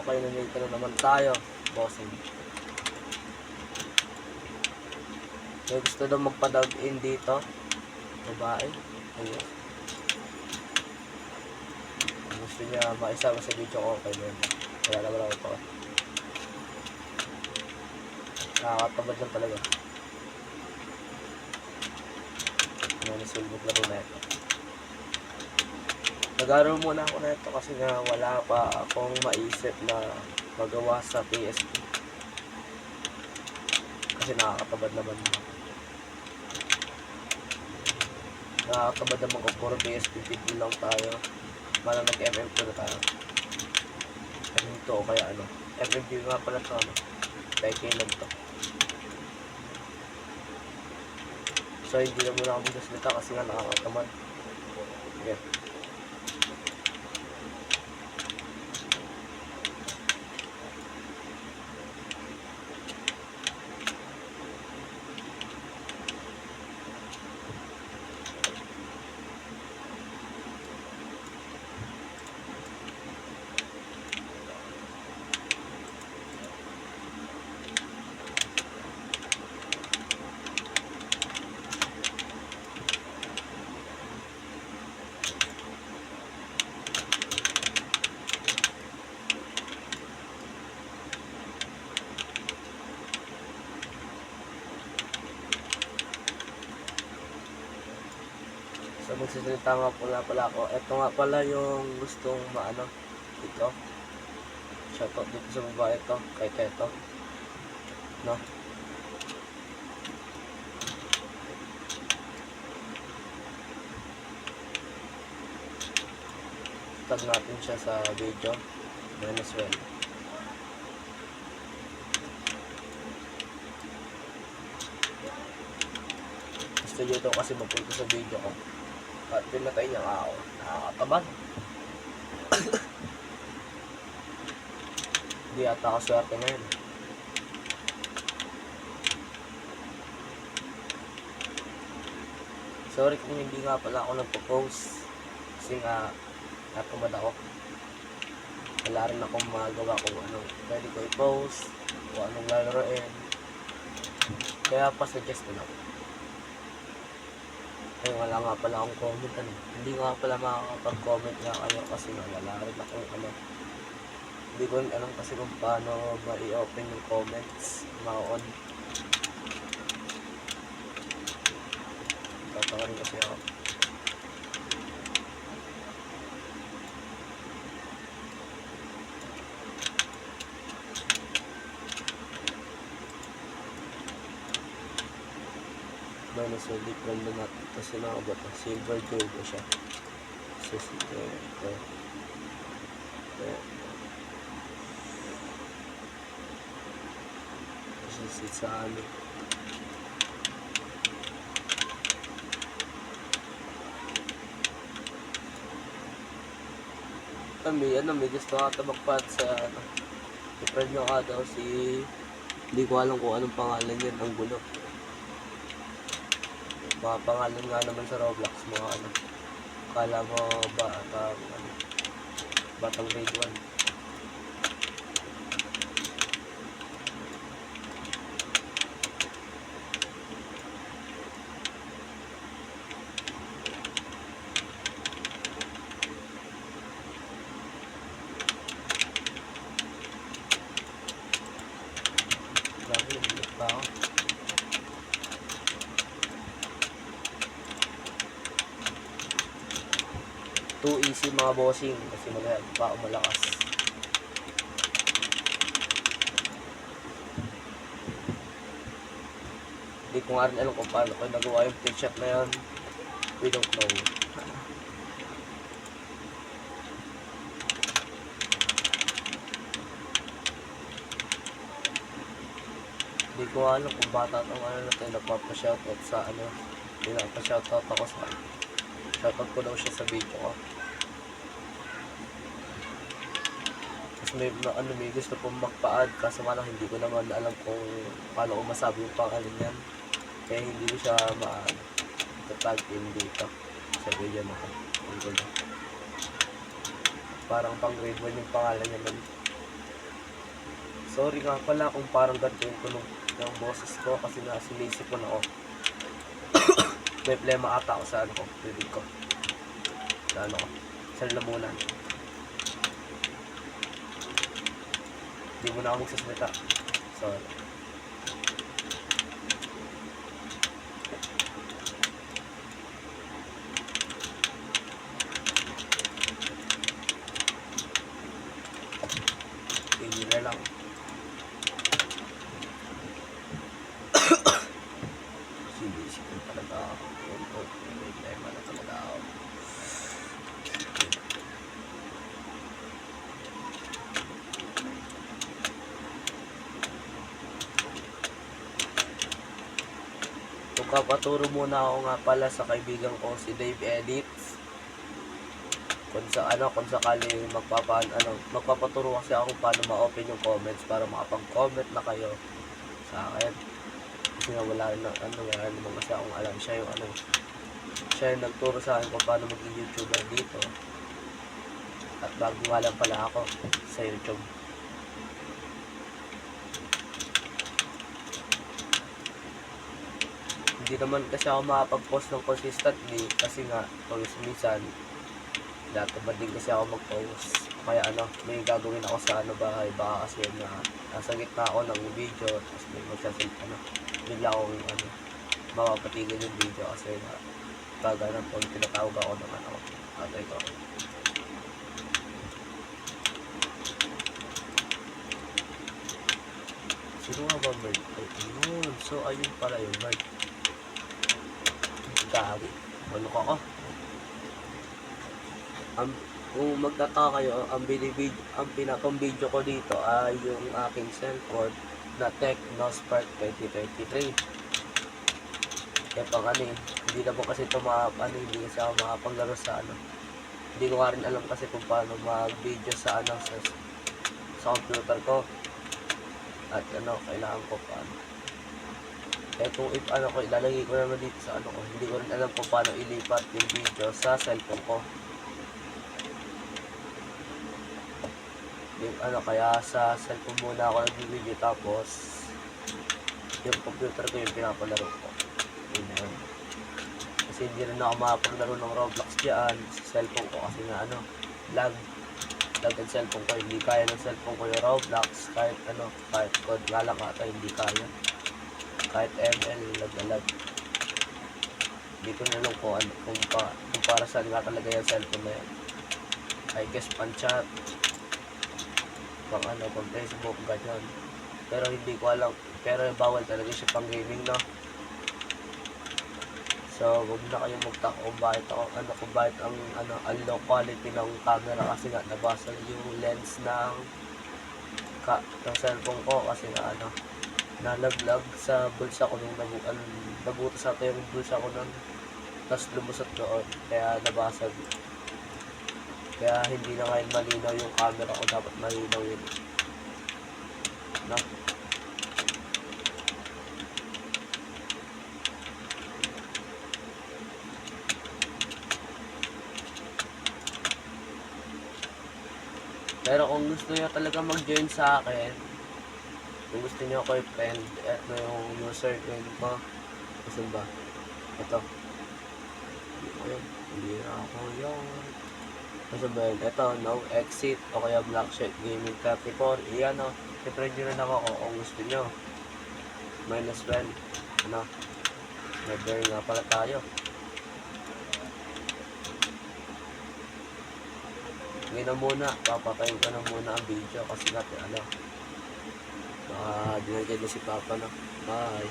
Okay, nandito na naman tayo, bossing. May gusto daw magpa-dog in dito. Babae. Ayun. Gusto niya maisama sa video ko, okay na yun. Kaya naman ako ito. Nakakatabad lang talaga. Nasulbog laro na ito. Nag-aaral muna ako na ito kasi nga wala pa akong maisip na magawa sa PSP. Kasi nakakatabad naman. Nakakatabad naman kung puro PSP video lang tayo. Malang nag-MMQ na tayo. Ano ito o kaya ano. MMQ nga pala ito ano. Kaya kailan to. So hindi na muna ako magsasalita kasi nga nakakatamad. Okay. So magsasalita nga pala ako. Ito nga pala yung gustong maano ito. Shoutout dito sa babae ito, kay Keto. No? Tag natin siya sa video. Venezuela. Gusto nyo ito kasi mapunta sa video ko. At pinatay niya ako. Nakakatabad. Hindi ata ako swerte ngayon. Sorry kung hindi nga pala ako nagpo-post. Kasi nga natamad ako. Wala rin akong magawa kung anong pwede ko i-post. Kung anong lalaroin. Kaya pa-suggest ko lang. Ay, wala nga pala akong comment ano. Hindi nga pala makakapag-comment nga kayo kasi wala rin akong ano. Hindi ko alam kasi kung paano ma-i-open yung comments. Ma-on. Tatawa rin kasi ako. Minus ulit random natin kasi nakabot na silver gold na siya. So ito kasi sa ano may gusto nga tabagpat sa ano i-friend nyo ka daw si hindi ko alam kung anong pangalan yan, ang gulo. Mga pangalan nga naman sa Roblox, mga ano. Kala mo batang grade 1. Grabe, nagbilit pa ako. Too easy mga bossing kasi malaya pa ako malakas. Hindi ko nga rin alam kung paano ko nagawa yung pitch shot na yun. We don't know. Hindi ko alam kung bata itong ano na tayo nagpapa-shoutout sa ano. Pinapa-shoutout ako sa shoutout ko daw siya sa video ko. May gusto pong magpa-add kaso malang hindi ko naman alam kung paano ko masabi yung pangalan yan. Kaya hindi ko siya ma-tag in dito sa video na ito. Parang pang grade 1 yung pangalan niya man. Sorry nga pala kung parang ganito yung tunog ng boses ko kasi nga sinisipon ako. May problema ata ako sa ano ko, bibig ko. Sa ano ko, sa lamunan. Hindi mo na ako magsasalita. Sorry. Hindi na lang. Sinisipon talaga ako. May problema na talaga ako. Magpapaturo muna ako nga pala sa kaibigan ko si Dave Edits. Kung sakali magpapaturo kasi ako kung paano ma-open yung comments para makapag-comment na kayo sa akin. Kasi nga wala naman kasi akong alam. Siya yung nagturo sa akin kung paano maging YouTuber dito. At bago nga lang pala ako sa YouTube. Hindi naman kasi ako makapag-post ng consistently kasi nga minsan databad din kasi ako mag-post. Kaya may gagawin ako sa bahay. Baka kasi nasa gitna ako ng video tapos may bigla akong mapapatigil yung video kasi pag tinatawag ako ng atay ko. Sino nga ba bird? Ayun. So ayun pala yung bird. Gagi. Manok ako. Kung magtataka kayo, ang pinakang video ko dito ay yung aking cellphone na Tecno Spark 2023. Kaya pang hindi naman kasi ito hindi kasi ako makapaglaro sa Hindi ko nga rin alam kasi kung paano mag-video sa sa computer ko. At kailangan ko paano. Eh kung ilalagay ko naman dito sa ko, hindi ko rin alam kung paano ilipat yung video sa cellphone ko. Yung kaya sa cellphone muna ako nag-video tapos yung computer ko yung pinapalaro ko. Yun. Kasi hindi rin ako makapaglaro ng Roblox dyan sa cellphone ko kasi nga lag ang cellphone ko. Hindi kaya ng cellphone ko yung Roblox kahit kahit code nga lang ata hindi kaya. Kahit ML lag. Hindi ko na alam kung para saan nga talaga yung cellphone na yan. I guess pan-chat, pang Facebook, ganyan. Pero hindi ko alam. Pero bawal talaga siya pang gaming, no? So, huwag na kayong magtaka kung bakit ang low quality ng camera kasi nga nabasag yung lens ng cellphone ko kasi nga nalaglag sa bulsa ko nung nabutas ata yung bulsa ko nun tapos lumusot doon kaya nabasag. Kaya hindi na ngayon malinaw yung camera ko, dapat malinaw yun. Pero kung gusto niyo talaga mag-join sa akin, kung gusto niyo ako i-friend, eto yung username ko. Kasi ba? Ito. Hindi na ako yung kasi ba yun? Ito, no exit o kaya Black Shirt Gaming 34. Iyan i-friend nyo rin ako kung gusto nyo. -1. Never nga pala tayo. Ngayon na muna, papatayin ko na muna ang video kasi natin baka dinagay na si Papa na. Bye.